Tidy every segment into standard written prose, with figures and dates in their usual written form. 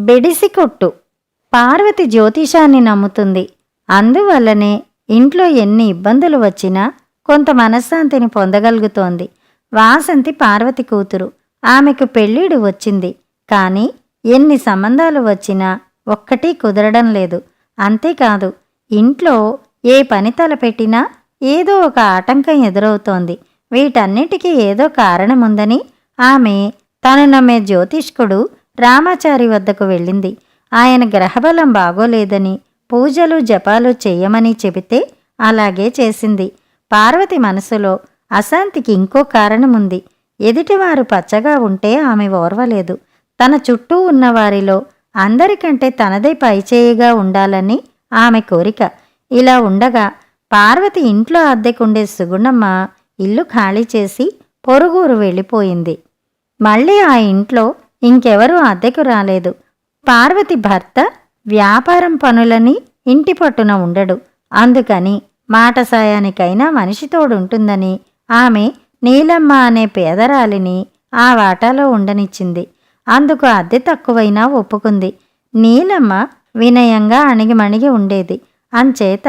బెడిసి కొట్టు. పార్వతి జ్యోతిషాన్ని నమ్ముతుంది. అందువల్లనే ఇంట్లో ఎన్ని ఇబ్బందులు వచ్చినా కొంత మనశ్శాంతిని పొందగలుగుతోంది. వాసంతి పార్వతి కూతురు. ఆమెకు పెళ్ళిడు వచ్చింది. కానీ ఎన్ని సంబంధాలు వచ్చినా ఒక్కటీ కుదరడం లేదు. అంతేకాదు, ఇంట్లో ఏ పని తలపెట్టినా ఏదో ఒక ఆటంకం ఎదురవుతోంది. వీటన్నిటికీ ఏదో కారణముందని ఆమె తను నమ్మే జ్యోతిష్కుడు రామాచారి వద్దకు వెళ్ళింది. ఆయన గ్రహబలం బాగోలేదని పూజలు జపాలు చెయ్యమని చెబితే అలాగే చేసింది. పార్వతి మనసులో అశాంతికి ఇంకో కారణముంది. ఎదుటివారు పచ్చగా ఉంటే ఆమె ఓర్వలేదు. తన చుట్టూ ఉన్నవారిలో అందరికంటే తనదే పైచేయిగా ఉండాలని ఆమె కోరిక. ఇలా ఉండగా పార్వతి ఇంట్లో అద్దెకుండే సుగుణమ్మ ఇల్లు ఖాళీ చేసి పొరుగురు వెళ్ళిపోయింది. మళ్ళీ ఆ ఇంట్లో ఇంకెవరూ అద్దెకు రాలేదు. పార్వతి భర్త వ్యాపారం పనులని ఇంటి పట్టున ఉండడు. అందుకని మాట సాయానికైనా మనిషి తోడుంటుందని ఆమె నీలమ్మ అనే పేదరాలిని ఆ వాటాలో ఉండనిచ్చింది. అందుకు అద్దె తక్కువైనా ఒప్పుకుంది. నీలమ్మ వినయంగా అణిగిమణిగి ఉండేది. అంచేత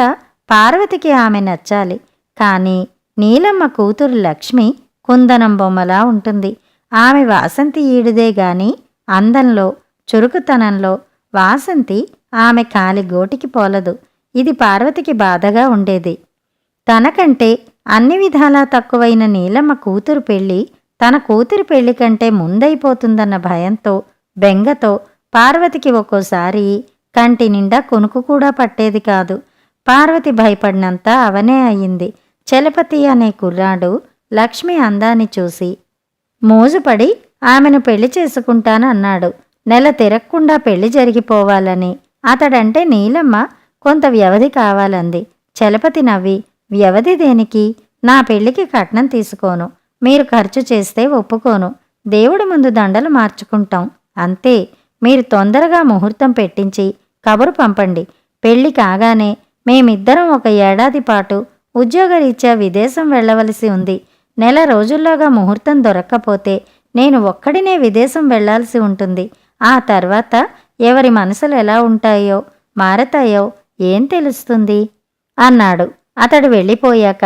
పార్వతికి ఆమె నచ్చాలి. కానీ నీలమ్మ కూతురు లక్ష్మి కుందనం బొమ్మలా ఉంటుంది. ఆమె వాసంతి ఈడుదే గాని అందంలో చురుకుతనంలో వాసంతి ఆమె కాలి గోటికి పోలదు. ఇది పార్వతికి బాధగా ఉండేది. తనకంటే అన్ని విధాలా తక్కువైన నీలమ్మ కూతురు పెళ్లి తన కూతురి పెళ్లి కంటే ముందైపోతుందన్న భయంతో బెంగతో పార్వతికి ఒక్కోసారి కంటి నిండా కొనుకు కూడా పట్టేది కాదు. పార్వతి భయపడినంత అవనే అయింది. చలపతి అనే కుర్రాడు లక్ష్మి అందాన్ని చూసి మోజుపడి ఆమెను పెళ్లి చేసుకుంటానన్నాడు. నెల తిరక్కుండా పెళ్లి జరిగిపోవాలని. అతడంటే నీలమ్మ కొంత వ్యవధి కావాలంది. చలపతి నవ్వి, వ్యవధి దేనికి? నా పెళ్లికి కట్నం తీసుకోను. మీరు ఖర్చు చేస్తే ఒప్పుకోను. దేవుడి ముందు దండలు మార్చుకుంటాం అంతే. మీరు తొందరగా ముహూర్తం పెట్టించి కబురు పంపండి. పెళ్లి కాగానే మేమిద్దరం 1 ఏడాది పాటు ఉద్యోగరీత్యా విదేశం వెళ్లవలసి ఉంది. నెల రోజుల్లోగా ముహూర్తం దొరక్కపోతే నేను ఒక్కడినే విదేశం వెళ్లాల్సి ఉంటుంది. ఆ తర్వాత ఎవరి మనసులు ఎలా ఉంటాయో మారతాయో ఏం తెలుస్తుంది అన్నాడు. అతడు వెళ్ళిపోయాక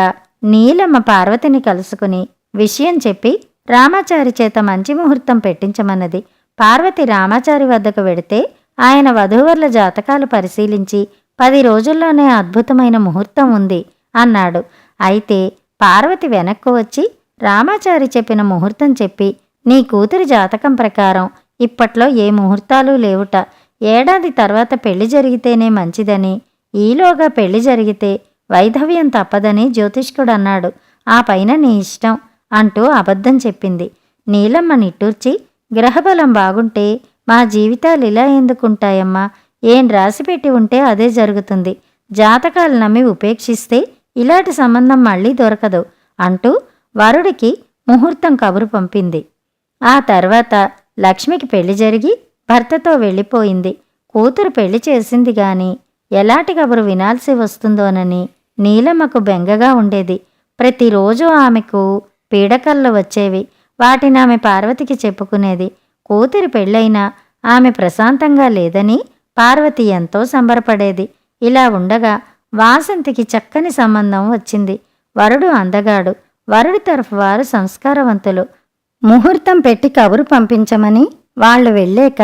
నీలమ్మ పార్వతిని కలుసుకుని విషయం చెప్పి రామాచారి చేత మంచి ముహూర్తం పెట్టించమన్నది. పార్వతి రామాచారి వద్దకు వెడితే ఆయన వధూవరుల జాతకాలు పరిశీలించి 10 రోజుల్లోనే అద్భుతమైన ముహూర్తం ఉంది అన్నాడు. అయితే పార్వతి వెనక్కు వచ్చి రామాచారి చెప్పిన ముహూర్తం చెప్పి, నీ కూతురి జాతకం ప్రకారం ఇప్పట్లో ఏ ముహూర్తాలు లేవుట. ఏడాది తర్వాత పెళ్లి జరిగితేనే మంచిదని, ఈలోగా పెళ్లి జరిగితే వైధవ్యం తప్పదని జ్యోతిష్కుడన్నాడు. ఆ పైన నీ ఇష్టం అంటూ అబద్ధం చెప్పింది. నీలమ్మ నిట్టూర్చి, గ్రహబలం బాగుంటే మా జీవితాలు ఇలా ఎందుకుంటాయమ్మా? ఏం రాసిపెట్టి ఉంటే అదే జరుగుతుంది. జాతకాలు నమ్మి ఉపేక్షిస్తే ఇలాంటి సంబంధం మళ్ళీ దొరకదు అంటూ వరుడికి ముహూర్తం కబురు పంపింది. ఆ తర్వాత లక్ష్మికి పెళ్లి జరిగి భర్తతో వెళ్ళిపోయింది. కూతురు పెళ్లి చేసింది గాని ఎలాంటి కబురు వినాల్సి వస్తుందోనని నీలమ్మకు బెంగగా ఉండేది. ప్రతిరోజు ఆమెకు పీడకళ్ళు వచ్చేవి. వాటిని ఆమె పార్వతికి చెప్పుకునేది. కూతురి పెళ్ళైనా ఆమె ప్రశాంతంగా లేదని పార్వతి ఎంతో సంబరపడేది. ఇలా ఉండగా వాసంతికి చక్కని సంబంధం వచ్చింది. వరుడు అందగాడు. వరుడి తరఫు వారు సంస్కారవంతులు. ముహూర్తం పెట్టి కబురు పంపించమని వాళ్లు వెళ్ళాక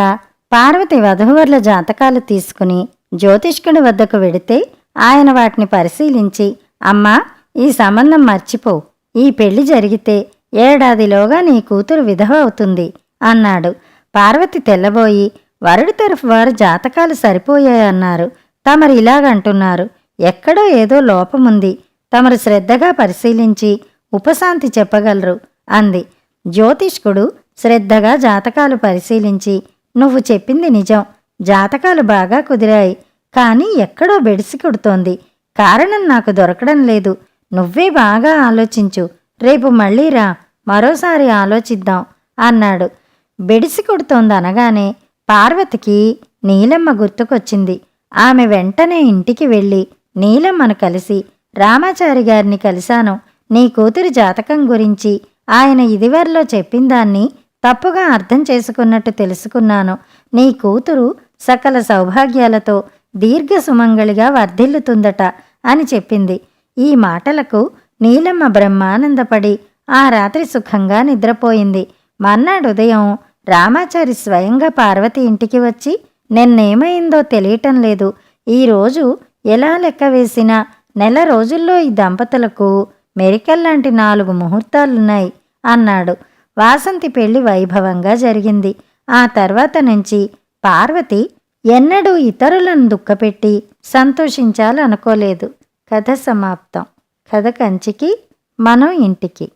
పార్వతి వధూవరుల జాతకాలు తీసుకుని జ్యోతిష్కుడి వద్దకు వెడితే ఆయన వాటిని పరిశీలించి, అమ్మా, ఈ సంబంధం మర్చిపో. ఈ పెళ్లి జరిగితే ఏడాదిలోగా నీ కూతురు విధవ అవుతుంది అన్నాడు. పార్వతి తెల్లబోయి, వరుడి తరఫు వారు జాతకాలు సరిపోయాయన్నారు. తమరు ఇలాగంటున్నారు. ఎక్కడో ఏదో లోపముంది. తమరు శ్రద్ధగా పరిశీలించి ఉపశాంతి చెప్పగలరు అంది. జ్యోతిష్కుడు శ్రద్ధగా జాతకాలు పరిశీలించి, నువ్వు చెప్పింది నిజం. జాతకాలు బాగా కుదిరాయి. కానీ ఎక్కడో బెడిసి కొడుతోంది. కారణం నాకు దొరకడం లేదు. నువ్వే బాగా ఆలోచించు. రేపు మళ్ళీ రా, మరోసారి ఆలోచిద్దాం అన్నాడు. బెడిసి కొడుతోందనగానే పార్వతికి నీలమ్మ గుర్తుకొచ్చింది. ఆమె వెంటనే ఇంటికి వెళ్ళి నీలమ్మను కలిసి, రామాచారి గారిని కలిశాను. నీ కూతురి జాతకం గురించి ఆయన ఇదివరలో చెప్పిందాన్ని తప్పుగా అర్థం చేసుకున్నట్టు తెలుసుకున్నాను. నీ కూతురు సకల సౌభాగ్యాలతో దీర్ఘ సుమంగళిగా వర్ధిల్లుతుందట అని చెప్పింది. ఈ మాటలకు నీలమ్మ బ్రహ్మానందపడి ఆ రాత్రి సుఖంగా నిద్రపోయింది. మర్నాడు ఉదయం రామాచారి స్వయంగా పార్వతి ఇంటికి వచ్చి, నిన్నేమైందో తెలియటం లేదు, ఈరోజు ఎలా లెక్క వేసినా నెల రోజుల్లో ఈ దంపతులకు మెరికల్లాంటి 4 ముహూర్తాలున్నాయి అన్నాడు. వాసంతి పెళ్లి వైభవంగా జరిగింది. ఆ తర్వాత నుంచి పార్వతి ఎన్నడూ ఇతరులను దుఃఖపెట్టి సంతోషించాలనుకోలేదు. కథ సమాప్తం. కథ కంచికి, మనం ఇంటికి.